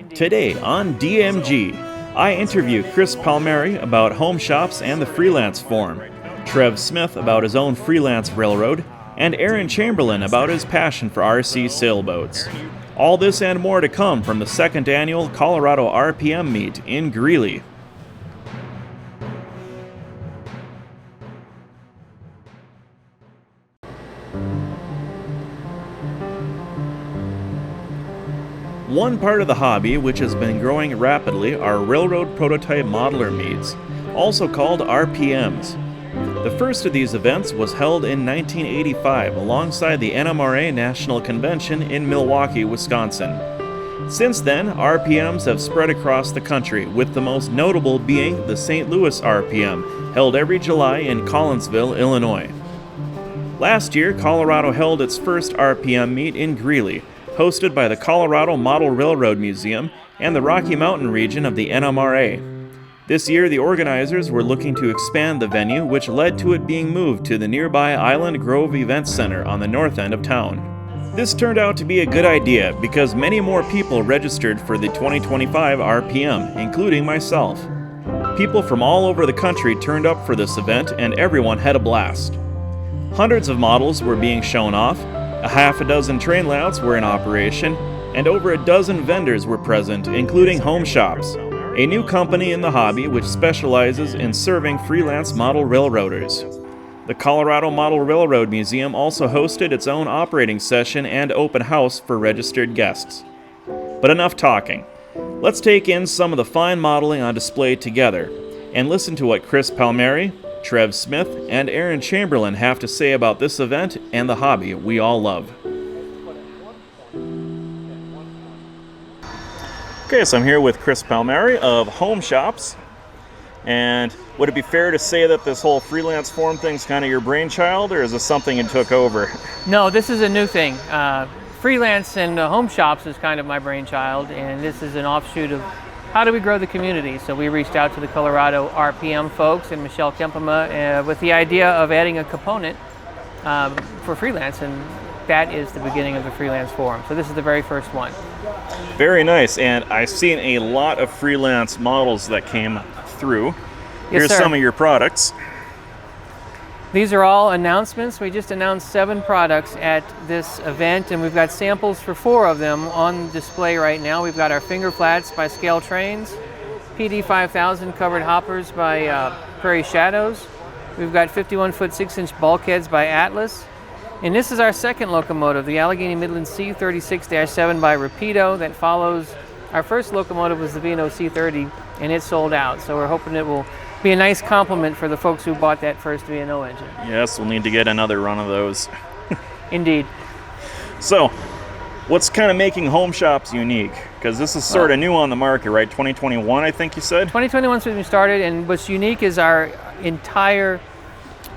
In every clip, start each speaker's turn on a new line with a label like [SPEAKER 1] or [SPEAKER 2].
[SPEAKER 1] Today on DMG, I interview Chris Palmieri about HomeShops and the freelance form, Trev Smith about his own freelance railroad, and Erin Chamberlin about his passion for RC sailboats. All this and more to come from the second annual Colorado RPM meet in Greeley. One part of the hobby which has been growing rapidly are Railroad Prototype Modeler Meets, also called RPMs. The first of these events was held in 1985 alongside the NMRA National Convention in Milwaukee, Wisconsin. Since then, RPMs have spread across the country, with the most notable being the St. Louis RPM, held every July in Collinsville, Illinois. Last year, Colorado held its first RPM meet in Greeley, hosted by the Colorado Model Railroad Museum and the Rocky Mountain region of the NMRA. This year, the organizers were looking to expand the venue, which led to it being moved to the nearby Island Grove Event Center on the north end of town. This turned out to be a good idea because many more people registered for the 2025 RPM, including myself. People from all over the country turned up for this event and everyone had a blast. Hundreds of models were being shown off, a half a dozen train layouts were in operation, and over a dozen vendors were present, including HomeShops, a new company in the hobby which specializes in serving freelance model railroaders. The Colorado Model Railroad Museum also hosted its own operating session and open house for registered guests. But enough talking. Let's take in some of the fine modeling on display together, and listen to what Chris Palmieri, Trev Smith, and Erin Chamberlin have to say about this event and the hobby we all love. Okay, so I'm here with Chris Palmieri of HomeShops, and would it be fair to say that this whole freelance form thing's kind of your brainchild, or is this something you took over?
[SPEAKER 2] No, this is a new thing. Freelance and HomeShops is kind of my brainchild, and this is an offshoot of how do we grow the community? So we reached out to the Colorado RPM folks and Michelle Kempema with the idea of adding a component for freelance, and that is the beginning of the freelance forum. So this is the very first one.
[SPEAKER 1] Very nice, and I've seen a lot of freelance models that came through.
[SPEAKER 2] Yes,
[SPEAKER 1] Here's
[SPEAKER 2] sir.
[SPEAKER 1] some of your products.
[SPEAKER 2] These are all announcements. We just announced 7 products at this event, and we've got samples for 4 of them on display right now. We've got our finger flats by Scale Trains, PD 5000 covered hoppers by Prairie Shadows. We've got 51-foot 6-inch bulkheads by Atlas. And this is our second locomotive, the Allegheny Midland C36-7 by Rapido, that follows. Our first locomotive was the V&O C30, and it sold out. So we're hoping it will be a nice compliment for the folks who bought that first V&O engine.
[SPEAKER 1] Yes, we'll need to get another run of those.
[SPEAKER 2] Indeed.
[SPEAKER 1] So, what's kind of making HomeShops unique? Because this is sort of new on the market, right? 2021, I think you said?
[SPEAKER 2] 2021 is when we started, and what's unique is our entire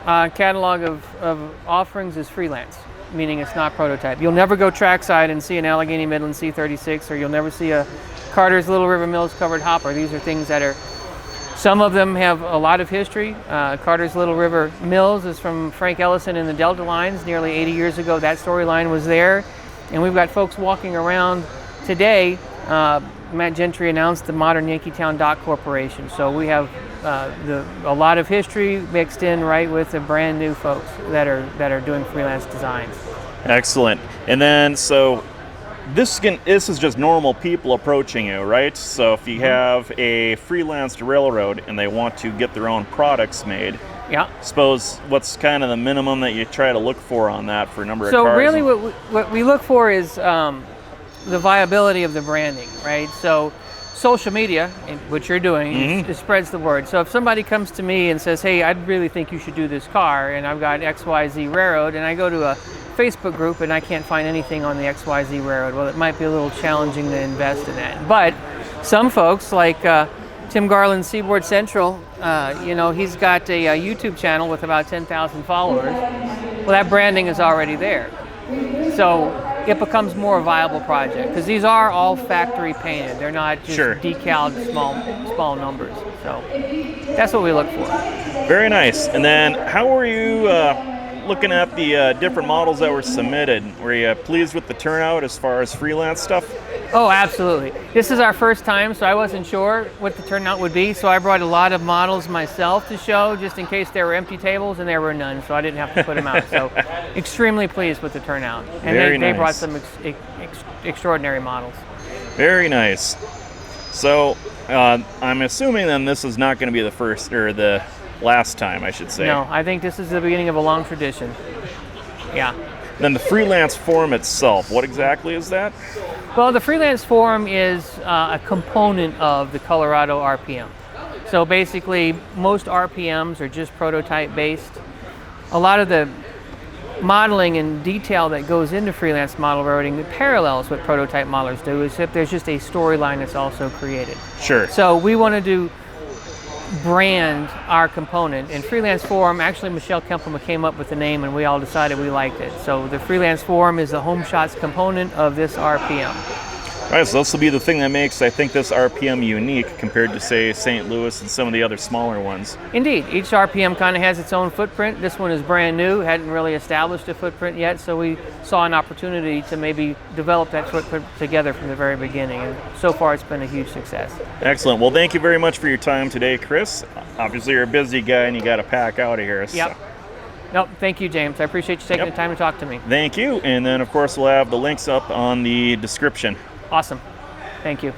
[SPEAKER 2] catalog of offerings is freelance, meaning it's not prototype. You'll never go trackside and see an Allegheny Midland C36, or you'll never see a Carter's Little River Mills covered hopper. These are things that are, some of them have a lot of history. Carter's Little River Mills is from Frank Ellison and the Delta Lines nearly 80 years ago. That storyline was there. And we've got folks walking around today. Matt Gentry announced the modern Yankeetown Dock Corporation. So we have a lot of history mixed in right with the brand new folks that are doing freelance designs.
[SPEAKER 1] Excellent. And then, so this is just normal people approaching you, right? So if you have a freelanced railroad and they want to get their own products made,
[SPEAKER 2] yeah.
[SPEAKER 1] Suppose what's kind of the minimum that you try to look for on that for a number of cars?
[SPEAKER 2] So really what we look for is the viability of the branding, right? So social media, which you're doing, it spreads the word. So if somebody comes to me and says, hey, I'd really think you should do this car, and I've got XYZ Railroad, and I go to a Facebook group and I can't find anything on the XYZ Railroad, well, it might be a little challenging to invest in that. But some folks, like Tim Garland, Seaboard Central, he's got a YouTube channel with about 10,000 followers. Well, that branding is already there. So it becomes more a viable project, because these are all factory painted. They're not just decaled small numbers. So that's what we look for.
[SPEAKER 1] Very nice. And then how were you looking at the different models that were submitted? Were you pleased with the turnout as far as freelance stuff?
[SPEAKER 2] Oh, absolutely. This is our first time, so I wasn't sure what the turnout would be, so I brought a lot of models myself to show, just in case there were empty tables, and there were none, so I didn't have to put them out. So extremely pleased with the turnout. And they brought some extraordinary models.
[SPEAKER 1] Very nice. So I'm assuming then this is not going to be the first, or the last time, I should say.
[SPEAKER 2] No, I think this is the beginning of a long tradition. Yeah.
[SPEAKER 1] Then the freelance forum itself, what exactly is that?
[SPEAKER 2] Well, the freelance forum is a component of the Colorado RPM. So basically, most RPMs are just prototype based. A lot of the modeling and detail that goes into freelance model railroading parallels what prototype modelers do, except there's just a storyline that's also created.
[SPEAKER 1] Sure.
[SPEAKER 2] So we wanted to brand our component. In Freelance Forum, actually Michelle Kempelman came up with the name and we all decided we liked it. So the Freelance Forum is the HomeShots component of this RPM.
[SPEAKER 1] All right, so this will be the thing that makes, I think, this RPM unique compared to, say, St. Louis and some of the other smaller ones.
[SPEAKER 2] Indeed, each RPM kind of has its own footprint. This one is brand new, hadn't really established a footprint yet, so we saw an opportunity to maybe develop that footprint together from the very beginning, and so far it's been a huge success.
[SPEAKER 1] Excellent. Well, thank you very much for your time today, Chris. Obviously, you're a busy guy and you got to pack out of here. So.
[SPEAKER 2] Yep. Nope, thank you, James. I appreciate you taking the time to talk to me.
[SPEAKER 1] Thank you, and then, of course, we'll have the links up on the description.
[SPEAKER 2] Awesome. Thank you.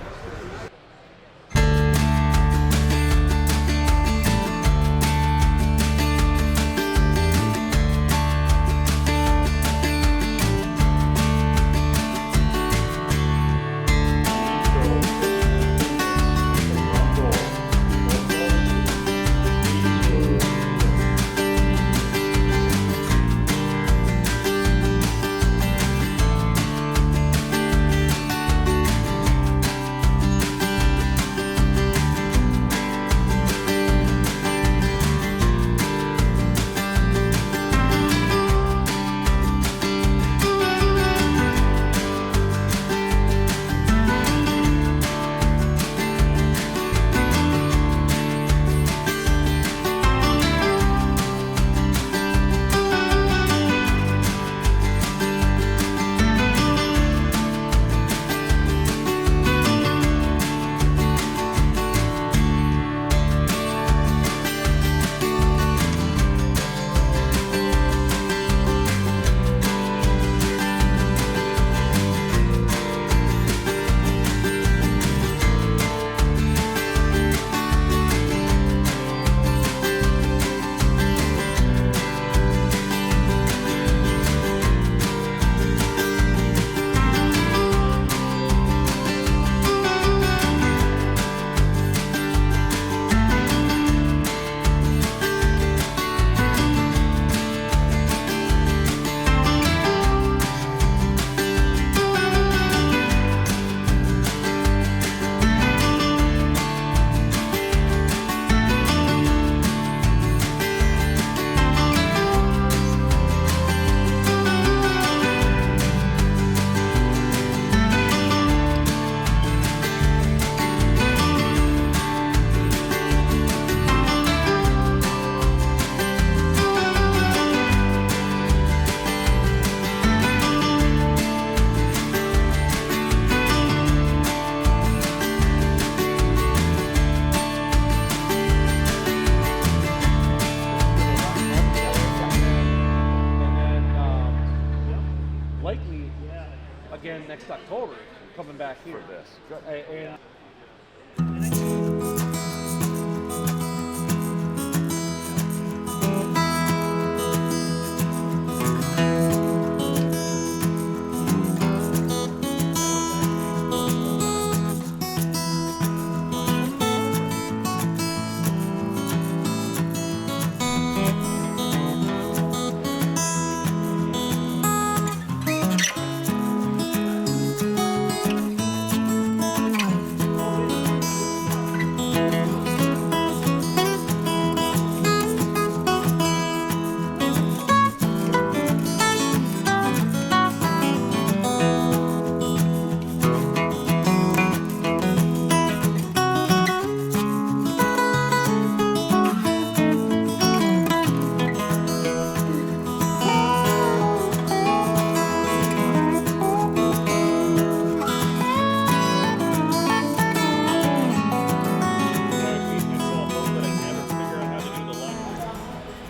[SPEAKER 3] Again next October, coming back here for this.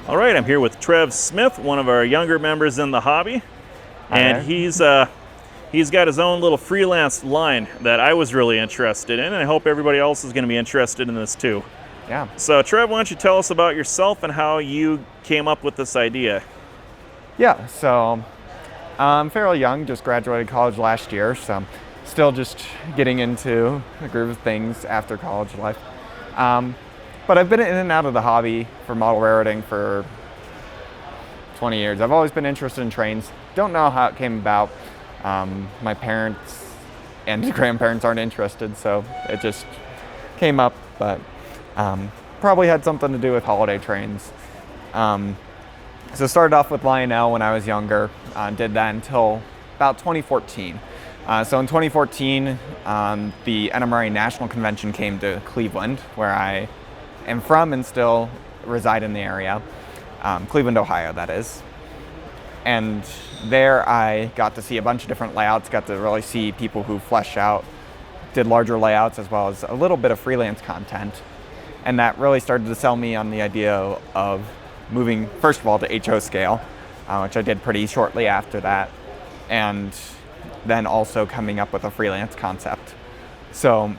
[SPEAKER 1] All right, I'm here with Trev Smith, one of our younger members in the hobby, and he's got his own little freelance line that I was really interested in, and I hope everybody else is going to be interested in this too.
[SPEAKER 4] Yeah.
[SPEAKER 1] So, Trev, why don't you tell us about yourself and how you came up with this idea?
[SPEAKER 4] Yeah, so I'm fairly young, just graduated college last year, so still just getting into the groove of things after college life. But I've been in and out of the hobby for model railroading for 20 years. I've always been interested in trains. Don't know how it came about. My parents and grandparents aren't interested, so it just came up, but probably had something to do with holiday trains. So started off with Lionel when I was younger, did that until about 2014. So in 2014, the NMRA National Convention came to Cleveland, where I am from and still reside in the area. Cleveland, Ohio, that is. And there I got to see a bunch of different layouts, got to really see people who flesh out, did larger layouts as well as a little bit of freelance content. And that really started to sell me on the idea of moving, first of all, to HO scale, which I did pretty shortly after that. And then also coming up with a freelance concept. So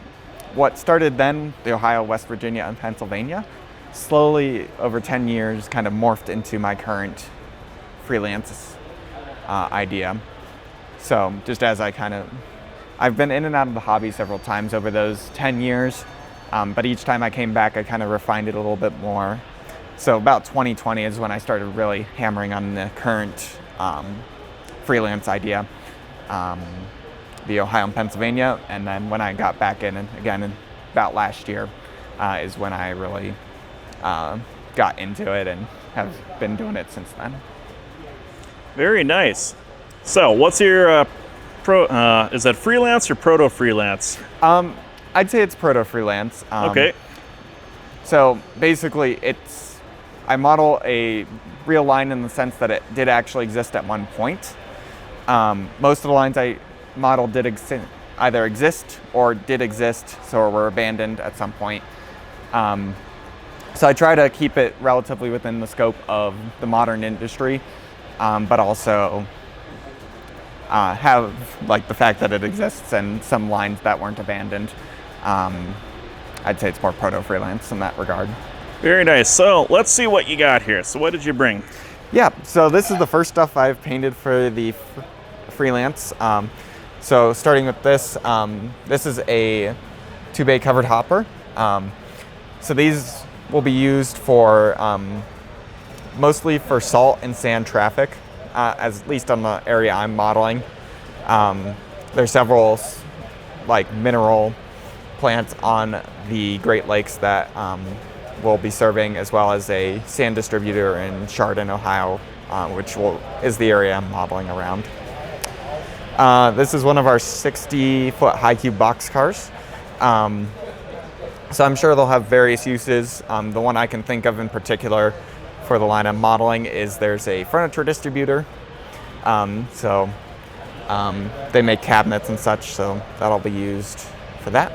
[SPEAKER 4] what started then, the Ohio, West Virginia, and Pennsylvania, slowly over 10 years kind of morphed into my current freelance idea. So just as I've been in and out of the hobby several times over those 10 years, but each time I came back, I kind of refined it a little bit more. So about 2020 is when I started really hammering on the current freelance idea, the Ohio and Pennsylvania, and then when I got back in, and again, about last year, is when I really got into it and have been doing it since then.
[SPEAKER 1] Very nice. So, what's your is that freelance or proto-freelance?
[SPEAKER 4] I'd say it's proto-freelance.
[SPEAKER 1] Okay.
[SPEAKER 4] So basically, I model a real line in the sense that it did actually exist at one point. Most of the lines I modeled did either exist or did exist, so were abandoned at some point. So I try to keep it relatively within the scope of the modern industry, but also have like the fact that it exists and some lines that weren't abandoned. I'd say it's more proto-freelance in that regard.
[SPEAKER 1] Very nice. So let's see what you got here. So what did you bring?
[SPEAKER 4] Yeah, so this is the first stuff I've painted for the freelance. So starting with this, this is a 2-bay covered hopper. So these will be used for mostly for salt and sand traffic, at least on the area I'm modeling. There's several like mineral plants on the Great Lakes that we'll be serving, as well as a sand distributor in Chardon, Ohio, which is the area I'm modeling around. This is one of our 60-foot high cube box cars. So I'm sure they'll have various uses. The one I can think of in particular for the line I'm modeling is there's a furniture distributor. So they make cabinets and such, so that'll be used for that.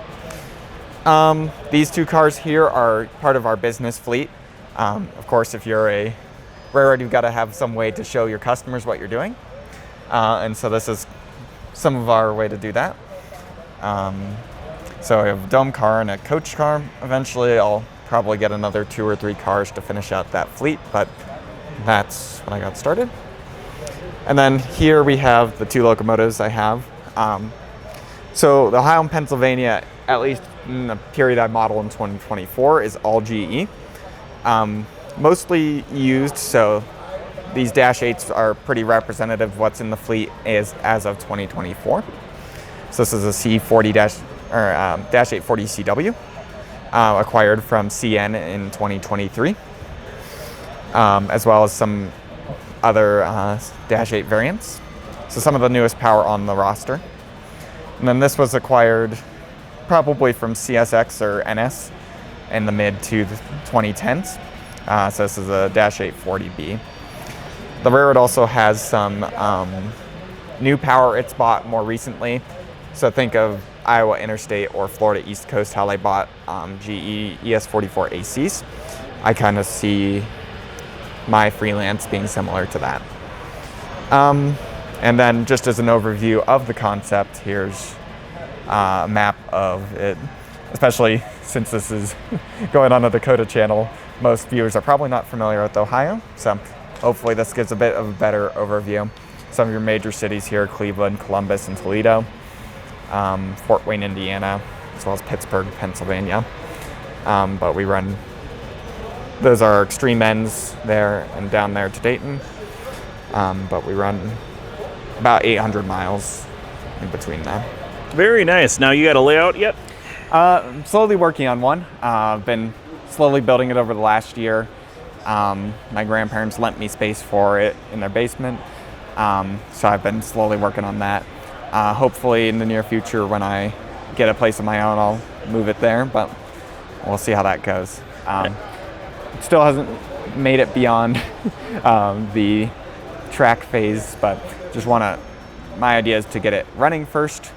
[SPEAKER 4] These two cars here are part of our business fleet. Of course, if you're a railroad, you've got to have some way to show your customers what you're doing. And so this is some of our way to do that. So we have a dome car and a coach car. Eventually, I'll probably get another 2 or 3 cars to finish out that fleet, but that's when I got started. And then here we have the 2 locomotives I have. So the Ohio and Pennsylvania, at least in the period I model in 2024, is all GE. Mostly used, so these Dash 8s are pretty representative of what's in the fleet as of 2024. So this is a Dash 840 CW, acquired from CN in 2023, as well as some other Dash 8 variants. So some of the newest power on the roster. And then this was acquired probably from CSX or NS in the mid to the 2010s. So this is a Dash 840B. The railroad also has some new power it's bought more recently. So think of Iowa Interstate or Florida East Coast, how they bought GE ES44 ACs. I kind of see my freelance being similar to that. And then just as an overview of the concept, here's a map of it, especially since this is going on the Dakota channel. Most viewers are probably not familiar with Ohio, so hopefully this gives a bit of a better overview. Some of your major cities here: Cleveland, Columbus, and Toledo, Fort Wayne, Indiana, as well as Pittsburgh, Pennsylvania. But we run, those are our extreme ends there and down there to Dayton. But we run about 800 miles in between them.
[SPEAKER 1] Very nice. Now, you got a layout yet?
[SPEAKER 4] I'm slowly working on one. I've been slowly building it over the last year. My grandparents lent me space for it in their basement, so I've been slowly working on that. Hopefully in the near future, when I get a place of my own, I'll move it there, but we'll see how that goes. It still hasn't made it beyond the track phase, but just my idea is to get it running first,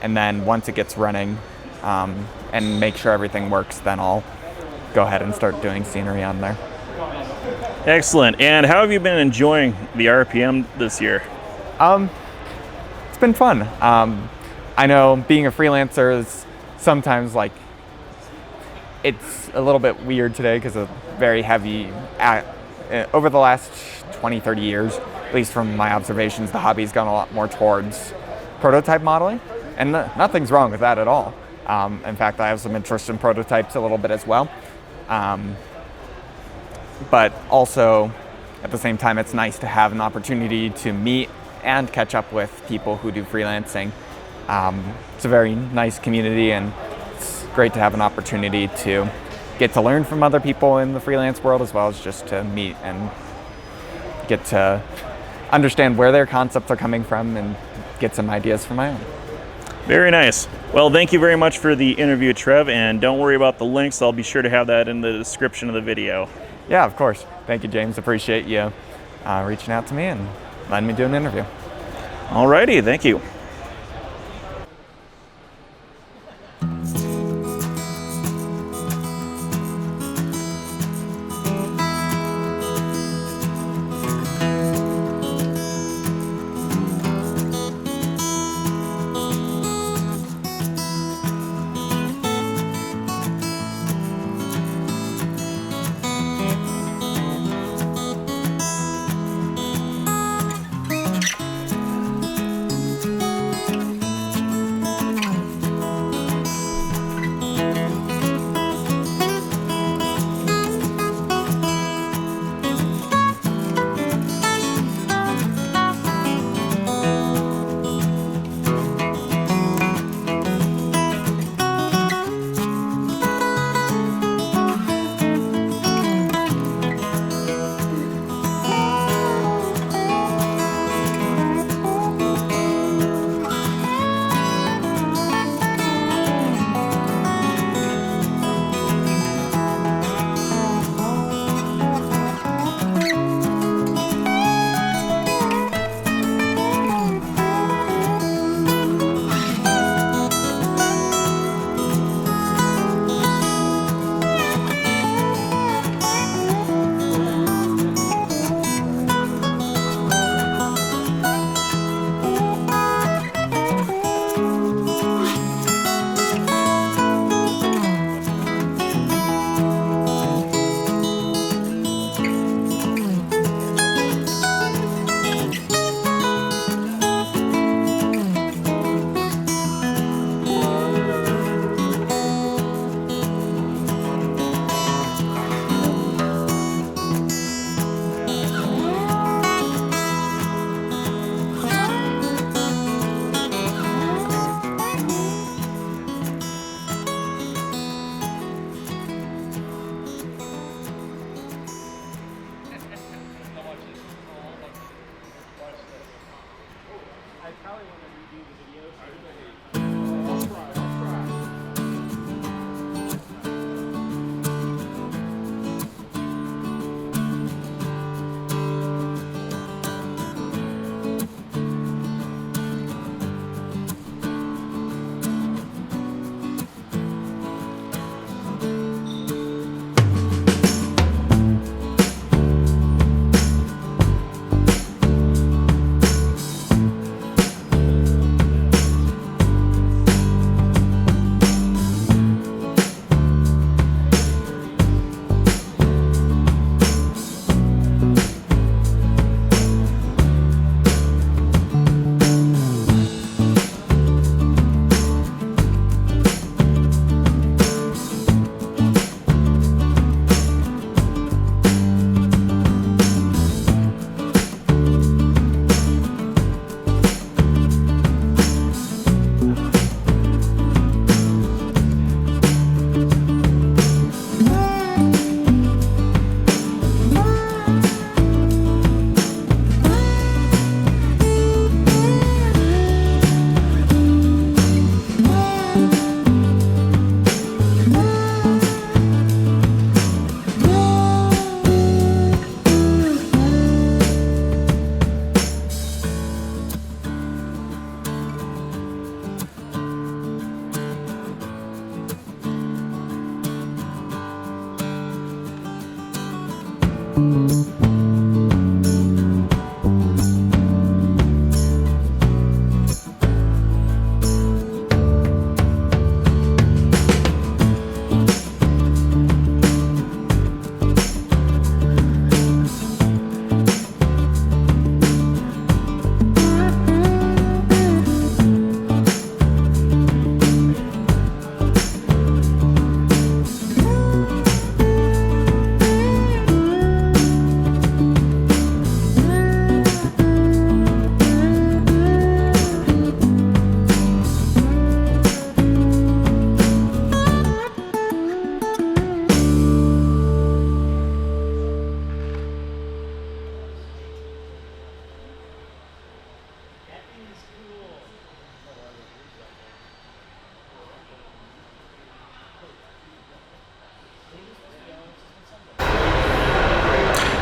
[SPEAKER 4] and then once it gets running and make sure everything works, then I'll go ahead and start doing scenery on there.
[SPEAKER 1] Excellent. And how have you been enjoying the RPM this year?
[SPEAKER 4] It's been fun. I know being a freelancer is sometimes it's a little bit weird today because of very heavy, over the last 20, 30 years, at least from my observations, the hobby's gone a lot more towards prototype modeling, and nothing's wrong with that at all. In fact, I have some interest in prototypes a little bit as well. But also, at the same time, it's nice to have an opportunity to meet and catch up with people who do freelancing. It's a very nice community, and it's great to have an opportunity to get to learn from other people in the freelance world, as well as just to meet and get to understand where their concepts are coming from and get some ideas for my own.
[SPEAKER 1] Very nice. Well, thank you very much for the interview, Trev, and don't worry about the links. I'll be sure to have that in the description of the video.
[SPEAKER 4] Yeah, of course. Thank you, James. Appreciate you reaching out to me and letting me do an interview.
[SPEAKER 1] Alrighty, thank you.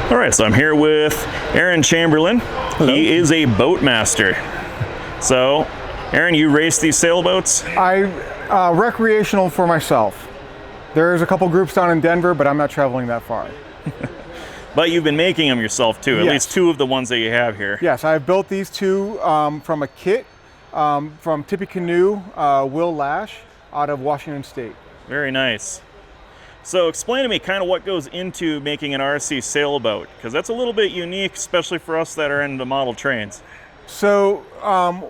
[SPEAKER 1] All right, so I'm here with Erin Chamberlin.
[SPEAKER 5] Hello.
[SPEAKER 1] He is a boat master. So, Erin, you race these sailboats?
[SPEAKER 5] Recreational for myself. There's a couple groups down in Denver, but I'm not traveling that far.
[SPEAKER 1] But you've been making them yourself too, at
[SPEAKER 5] Yes.
[SPEAKER 1] least two of the ones that you have here.
[SPEAKER 5] Yes, I've built these two from a kit from Tippecanoe Will Lash out of Washington State.
[SPEAKER 1] Very nice. So explain to me kind of what goes into making an RC sailboat, because that's a little bit unique, especially for us that are into model trains.
[SPEAKER 5] So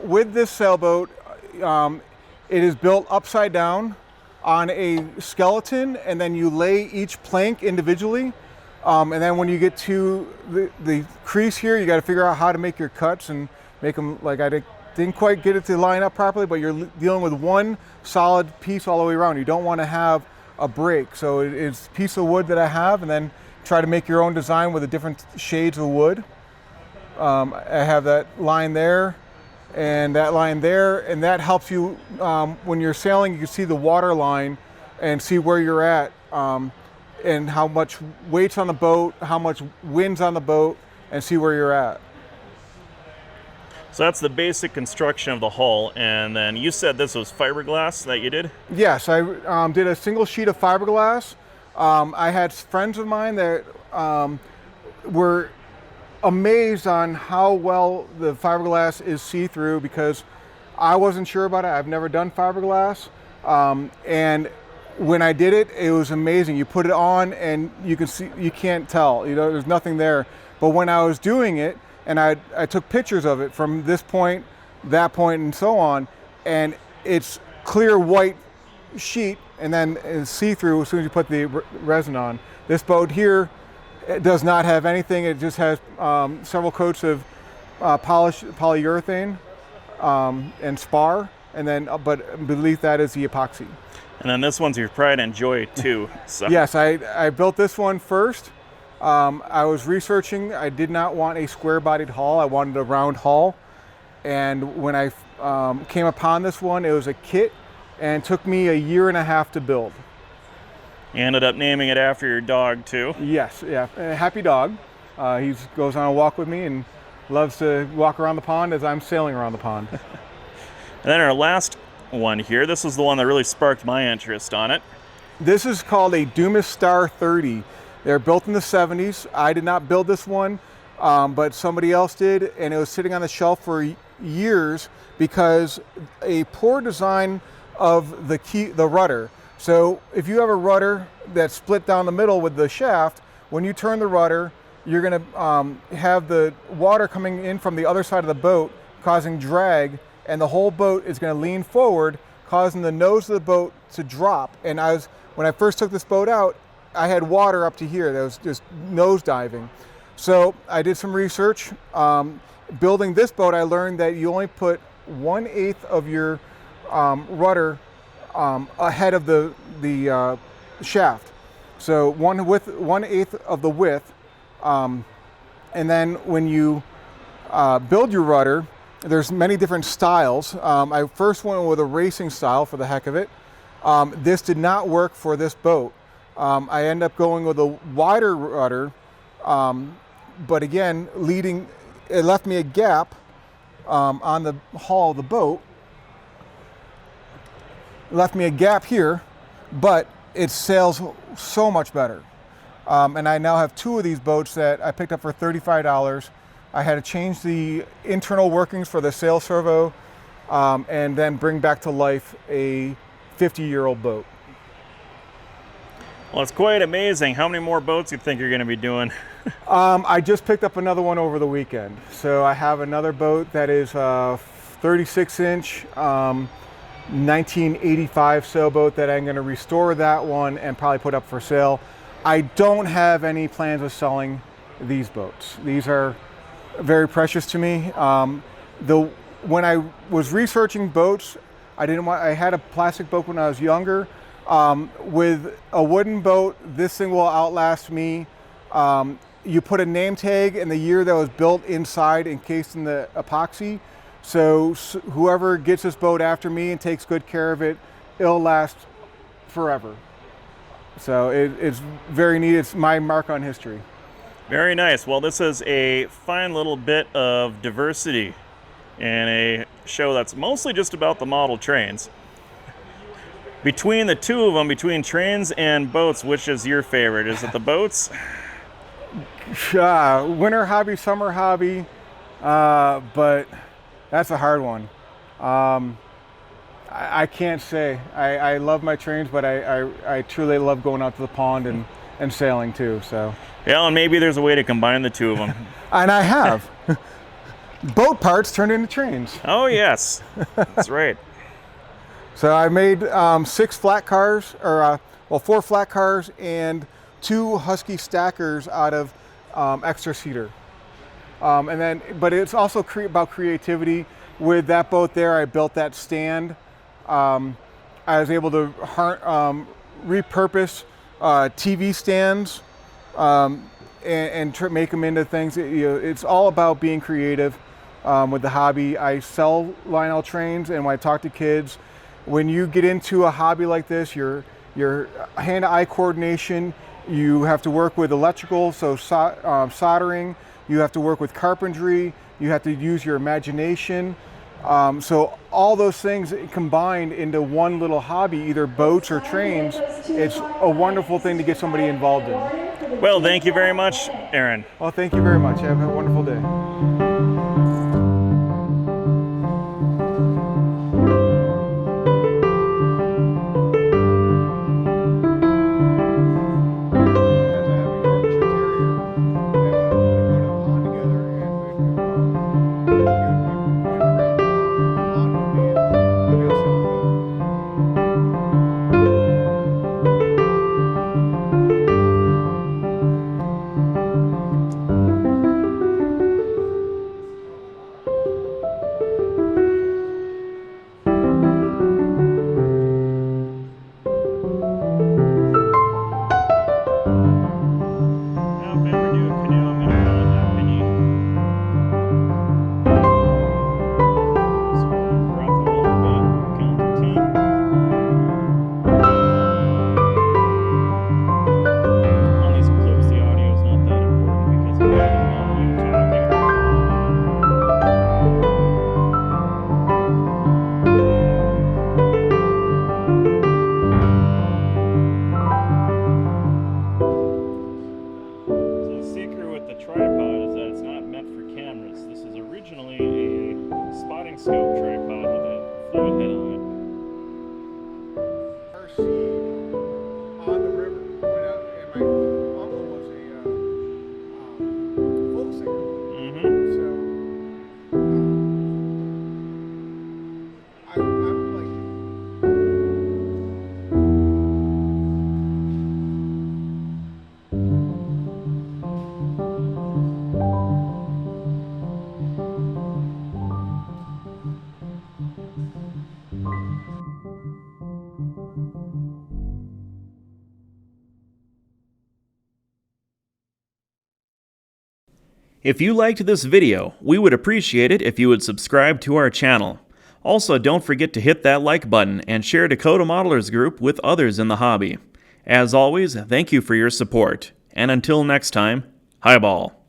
[SPEAKER 5] with this sailboat, it is built upside down on a skeleton, and then you lay each plank individually. And then when you get to the crease here, you got to figure out how to make your cuts and make them, like I didn't quite get it to line up properly, but you're dealing with one solid piece all the way around. You don't want to have a break. So it's a piece of wood that I have, and then try to make your own design with the different shades of wood. I have that line there and that line there, and that helps you when you're sailing. You can see the water line and see where you're at and how much weight's on the boat, how much wind's on the boat, and see where you're at.
[SPEAKER 1] So that's the basic construction of the hull, and then you said this was fiberglass that you did?
[SPEAKER 5] Yes, I did a single sheet of fiberglass. I had friends of mine that were amazed on how well the fiberglass is see-through, because I wasn't sure about it. I've never done fiberglass, and when I did it, it was amazing. You put it on and you can see, you can't tell, you know, there's nothing there. But when I was doing it, and I took pictures of it from this point, that point, and so on, and it's clear white sheet, and then it's see-through as soon as you put the resin on. This boat here, it does not have anything. It just has several coats of polyurethane and spar, and then but beneath that is the epoxy.
[SPEAKER 1] And then this one's your pride and joy too. So.
[SPEAKER 5] Yes, I built this one first. I was researching. I did not want a square-bodied hull. I wanted a round hull. And when I came upon this one, it was a kit, and it took me a year and a half to build.
[SPEAKER 1] You ended up naming it after your dog too.
[SPEAKER 5] Yes, yeah, a happy dog. He goes on a walk with me and loves to walk around the pond as I'm sailing around the pond.
[SPEAKER 1] And then our last one here, this is the one that really sparked my interest on it.
[SPEAKER 5] This is called a Dumas Star 30. They're built in the 70s. I did not build this one, but somebody else did, and it was sitting on the shelf for years because a poor design of the rudder. So if you have a rudder that's split down the middle with the shaft, when you turn the rudder, you're going to have the water coming in from the other side of the boat, causing drag, and the whole boat is going to lean forward, causing the nose of the boat to drop. And when I first took this boat out, I had water up to here that was just nose diving. So I did some research. Building this boat, I learned that you only put 1/8 of your rudder ahead of the shaft. So 1/8 of the width. And then when you build your rudder, there's many different styles. I first went with a racing style for the heck of it. This did not work for this boat. I ended up going with a wider rudder, but again, it left me a gap on the hull of the boat. It left me a gap here, but it sails so much better. And I now have 2 of these boats that I picked up for $35. I had to change the internal workings for the sail servo and then bring back to life a 50-year-old boat.
[SPEAKER 1] Well, it's quite amazing. How many more boats do you think you're going to be doing?
[SPEAKER 5] I just picked up another one over the weekend. So I have another boat that is 36-inch, 1985 sailboat that I'm going to restore that one and probably put up for sale. I don't have any plans of selling these boats. These are very precious to me. When I was researching boats, I had a plastic boat when I was younger. With a wooden boat, this thing will outlast me. You put a name tag and the year that was built inside, encased in the epoxy. So whoever gets this boat after me and takes good care of it, it'll last forever. So it's very neat. It's my mark on history.
[SPEAKER 1] Very nice. Well, this is a fine little bit of diversity in a show that's mostly just about the model trains. Between the 2 of them, between trains and boats, which is your favorite? Is it the boats?
[SPEAKER 5] Winter hobby, summer hobby, but that's a hard one. I can't say. I love my trains, but I truly love going out to the pond and sailing too. So.
[SPEAKER 1] Yeah, and maybe there's a way to combine the 2 of them.
[SPEAKER 5] And I have. Boat parts turned into trains.
[SPEAKER 1] Oh yes, that's right.
[SPEAKER 5] So I made 6 flat cars, or 4 flat cars and 2 Husky stackers out of extra cedar. But it's also about creativity. With that boat there, I built that stand. I was able to repurpose TV stands and make them into things. It's all about being creative with the hobby. I sell Lionel trains, and when I talk to kids, when you get into a hobby like this, your hand-eye coordination, you have to work with electrical, so soldering, you have to work with carpentry, you have to use your imagination. So all those things combined into one little hobby, either boats or trains, it's a wonderful thing to get somebody involved in.
[SPEAKER 1] Well, thank you very much, Erin.
[SPEAKER 5] Well, thank you very much. Have a wonderful day.
[SPEAKER 1] scope tripod with a fluid head on it.
[SPEAKER 5] Our seed on the river went out, and my uncle was a folk singer. So I'm like.
[SPEAKER 1] If you liked this video, we would appreciate it if you would subscribe to our channel. Also, don't forget to hit that like button and share Dakota Modelers Group with others in the hobby. As always, thank you for your support. And until next time, highball.